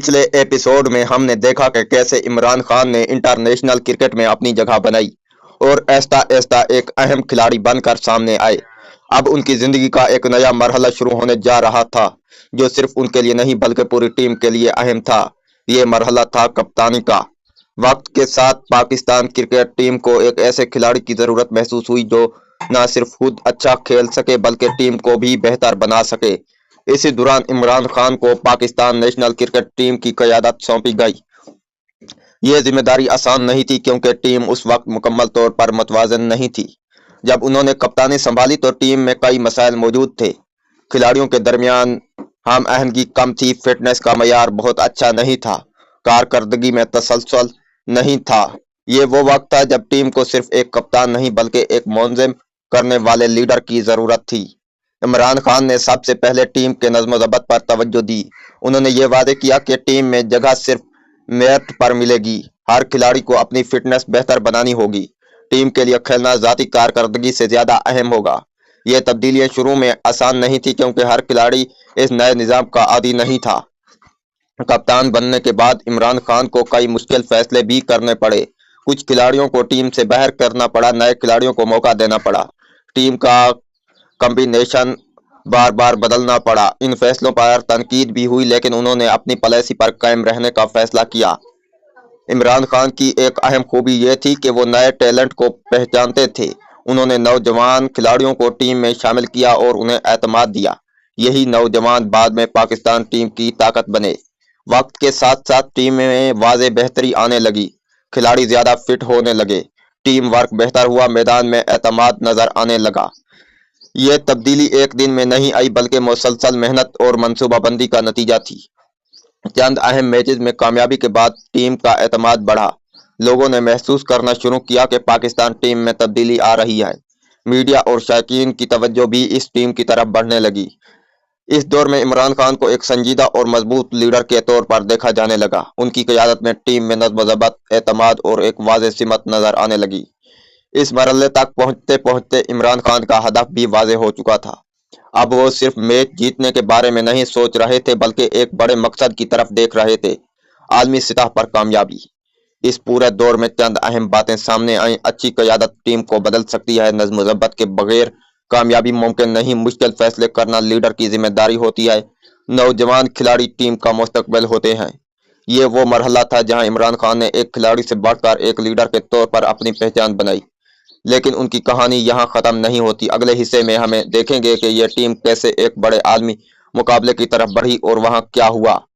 पिछले एपिसोड में हमने देखा कि कैसे इमरान खान ने इंटरनेशनल क्रिकेट में अपनी जगह बनाई और ऐसा ऐसा एक अहम खिलाड़ी बनकर सामने आए। अब उनकी जिंदगी का एक नया मरहला शुरू होने जा रहा था, जो सिर्फ उनके लिए नहीं बल्कि पूरी टीम के लिए अहम था। ये मरहला था कप्तानी का। वक्त के साथ पाकिस्तान क्रिकेट टीम को एक ऐसे खिलाड़ी की जरूरत महसूस हुई जो न सिर्फ खुद अच्छा खेल सके बल्कि टीम को भी बेहतर बना सके। इसी दौरान इमरान खान को पाकिस्तान नेशनल क्रिकेट टीम की क़यादत सौंपी गई। ये जिम्मेदारी आसान नहीं थी क्योंकि टीम उस वक्त मुकम्मल तौर पर मुतवाज़न नहीं थी। जब उन्होंने कप्तानी संभाली तो टीम में कई मसाइल मौजूद थे। खिलाड़ियों के दरमियान हम आहंगी कम थी, फिटनेस का मयार बहुत अच्छा नहीं था, कारकर्दगी में तसलसल नहीं था। ये वो वक्त था जब टीम को सिर्फ एक कप्तान नहीं बल्कि एक मुनज़्ज़म करने वाले लीडर की ज़रूरत थी। इमरान खान ने सबसे पहले टीम के नज़्म ज़ब्त पर तवज्जो दी। उन्होंने ये वादे किया कि टीम में जगह सिर्फ मेरिट पर मिलेगी। हर खिलाड़ी को अपनी फिटनेस बेहतर बनानी होगी। टीम के लिए खेलना ज़ाती कारकर्दगी से ज़्यादा अहम होगा। ये तब्दीलियाँ शुरू में आसान नहीं थी क्योंकि हर खिलाड़ी इस नए निज़ाम का आदी नहीं था। कप्तान बनने के बाद इमरान खान को कई मुश्किल फैसले भी करने पड़े। कुछ खिलाड़ियों को टीम से बाहर करना पड़ा, नए खिलाड़ियों को मौका देना पड़ा, टीम का कॉम्बिनेशन बार बार बदलना पड़ा। इन फैसलों पर तनकीद भी हुई लेकिन उन्होंने अपनी पॉलिसी पर कायम रहने का फैसला किया। इमरान खान की एक अहम खूबी ये थी कि वो नए टैलेंट को पहचानते थे। उन्होंने नौजवान खिलाड़ियों को टीम में शामिल किया और उन्हें एतमाद दिया। यही नौजवान बाद में पाकिस्तान टीम की ताकत बने। वक्त के साथ साथ टीम में वाज़े बेहतरी आने लगी, खिलाड़ी ज़्यादा फिट होने लगे, टीम वर्क बेहतर हुआ, मैदान में एतमाद नज़र आने लगा। ये तब्दीली एक दिन में नहीं आई बल्कि मुसलसल मेहनत और मंसूबाबंदी का नतीजा थी। चंद अहम मैचेस में कामयाबी के बाद टीम का एतमाद बढ़ा। लोगों ने महसूस करना शुरू किया कि पाकिस्तान टीम में तब्दीली आ रही है। मीडिया और शायकीन की तवज्जो भी इस टीम की तरफ बढ़ने लगी। इस दौर में इमरान खान को एक संजीदा और मजबूत लीडर के तौर पर देखा जाने लगा। उनकी क़यादत में टीम में नज़्म ज़ब्त, एतमाद और एक वाज़ेह सिमत नज़र आने लगी। इस मरहले तक पहुंचते पहुंचते इमरान खान का हदफ भी वाज़ेह हो चुका था। अब वो सिर्फ मैच जीतने के बारे में नहीं सोच रहे थे बल्कि एक बड़े मकसद की तरफ देख रहे थे, आलमी सतह पर कामयाबी। इस पूरे दौर में चंद अहम बातें सामने आईं। अच्छी क़यादत टीम को बदल सकती है। नज़्म ज़ब्त के बगैर कामयाबी मुमकिन नहीं। मुश्किल फैसले करना लीडर की जिम्मेदारी होती है। नौजवान खिलाड़ी टीम का मुस्तकबिल होते हैं। ये वो मरहला था जहां इमरान खान ने एक खिलाड़ी से बढ़कर एक लीडर के तौर पर अपनी पहचान बनाई। लेकिन उनकी कहानी यहाँ ख़त्म नहीं होती। अगले हिस्से में हमें देखेंगे कि यह टीम कैसे एक बड़े आलमी मुकाबले की तरफ बढ़ी और वहाँ क्या हुआ।